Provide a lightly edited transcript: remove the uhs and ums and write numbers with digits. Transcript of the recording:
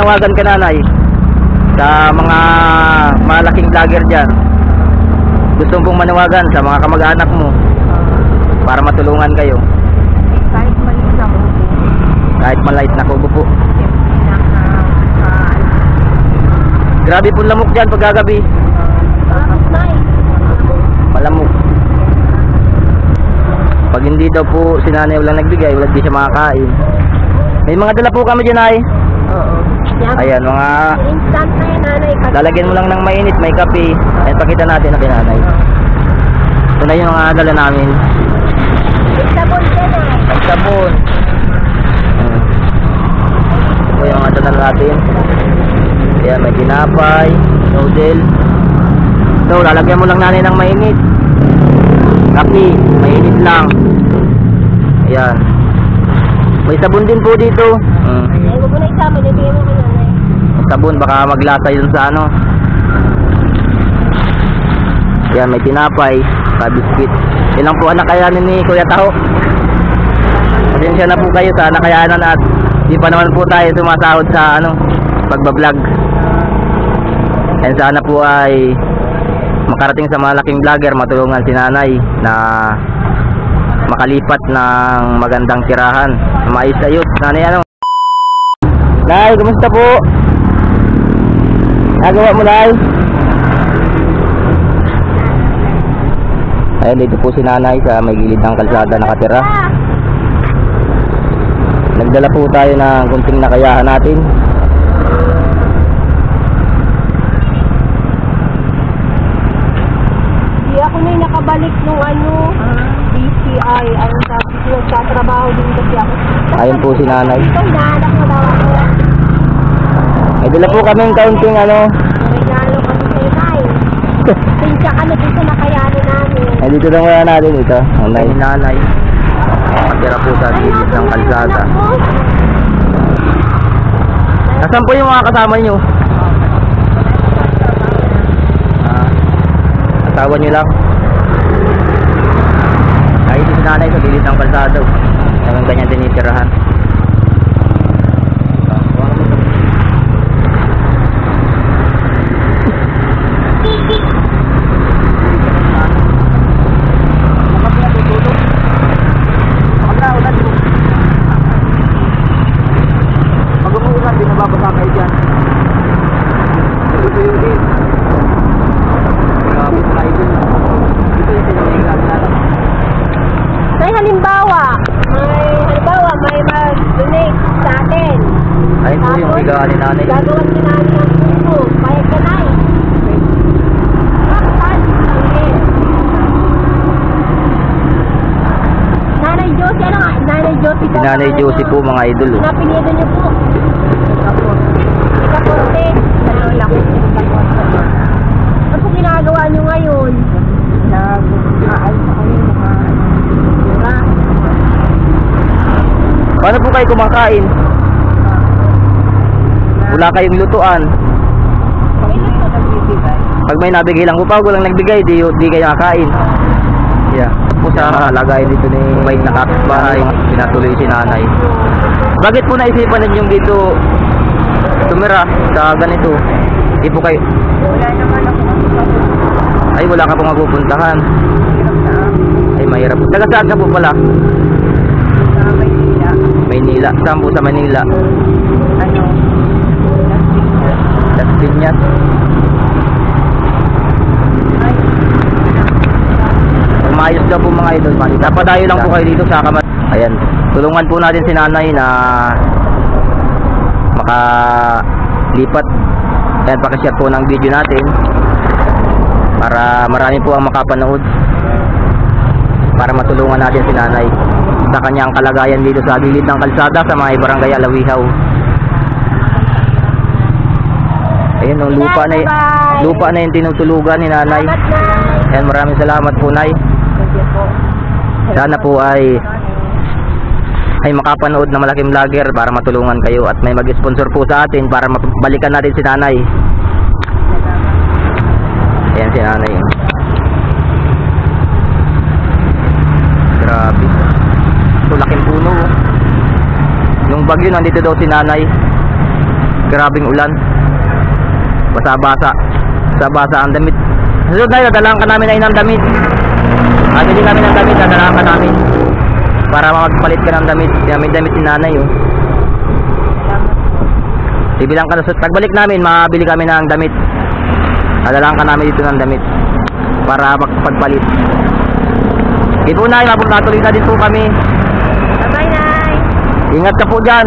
manawagan ka, nanay, sa mga malaking vlogger dyan. Gusto pong manawagan sa mga kamag-anak mo para matulungan kayo. Kahit maliit na kubo. Kahit maliit na kubo po. Grabe po lamok dyan pagkagabi. Malamok. Pag hindi daw po si nanay walang nagbigay, wala di siya makakain. May mga dala po kami dyan, ay. Oo. Ayan, mga Instant na yun, nanay. lalagyan mo lang ng mainit, may kape. Ayan, pakita natin na kinanay. Ito na yung mga dala namin. Sabon dyan, ay. May sabon. Ito po yung mga dala natin. Ayan, may tinapay, noodle. Ito, lalagyan mo lang nanay ng mainit. Kape, mainit lang. Ayan. May sabon din po dito. Ay, huwag mo na isama. Nabigyan mo ko, nanay. Sabon, baka maglasa yun sa ano. Ayan, may tinapay, biscuit. Ilang po anak kayanin ni Kuya Taho. Pasensya na po kayo sa nakayanan at di pa naman po tayo sumasahod sa ano, pagbablog. And sana po ay makarating sa malaking vlogger, matulungan si nanay na makalipat ng magandang tirahan. Mais ayos. Nanay, ano? Nay, kumusta po? Nagawa mo, Nay? Ayan, dito po si nanay sa may gilid ng kalsada nakatira. Nagdala po tayo ng kunting nakayahan natin. Hindi ako na yung nakabalik nung ano, BCI. Ang sabi ko, nagtatrabaho din kasi ako. Ayun po si nanay. Ito, hinahanap mo daw ako. May dala po kaming kaunting ano. May nalo kasi sa inay. Pinsya kami dito na kayanin namin. Ay, dito lang muna natin ito. Ang nanay. Nakatira po sa gilid ng kalsada. Nasaan po yung mga kasama nyo? Asawa nyo lang. Ay, dito si nanay sa gilid ng kalsada. Yung ganyan tinitirahan. May mag-donate sa atin. Ayun po yung higaan ni nanay. Gagawan ni nanay ng puso. Bayad ka na eh. Nanay Josie, ano nga? Nanay Josie Si Nanay Josie po, mga idol. Pinapinido niyo po. Ikaporte. Ano po ginagawa niyo ngayon? Nag-aayos ako yung mga mura. Paano po kayo kumakain? Wala kayong lutuan. Pag may nabigay lang po, pag walang nagbigay, di kayo kakain. Yeah. Po sa lagay dito ni may nakakasbahay, pinatuloy si nanay. Bakit po naisipan ninyong dito tumira sa ganito? Di po kayo... Wala naman ako. Ay, wala ka pong mapupuntahan. Ay, mahirap po. Taga saan ka po pala? Sa Maynila. Maynila. Saan po sa Maynila? Ano? Las Piñas. Pag maayos daw po mga idol, napadayo lang po kayo dito sa Kamat. Ayan, tulungan po natin si nanay na makalipat. Ayan, pakishare po ng video natin para marami po ang makapanood, para matulungan natin si nanay sa kanyang kalagayan dito sa gilid ng kalsada sa mga barangay Alawihaw. Ayan, yung lupa na yung tinutulugan ni nanay. Ayan, maraming salamat po, nay. Sana po ay makapanood na malaking vlogger para matulungan kayo at may mag-sponsor po sa atin para mabalikan natin si nanay. Ayan si nanay. Grabe. Ito laking puno. Yung bagyo nandito daw si nanay. Grabing ulan. Basa-basa. Basa-basa ang damit. Susunod na, dadalaan ka namin ay ng damit. Bili kami ng damit, dadalaan ka namin. Para magpalit ka ng damit. May damit si nanay, oh. Bibilang ka na. Pagbalik namin, mabili kami ng damit. Dadalaan ka namin dito ng damit. Para magpagpalit. Okay po, Nay. Natuloy na din po kami. Bye-bye, Nay. Ingat ka po dyan.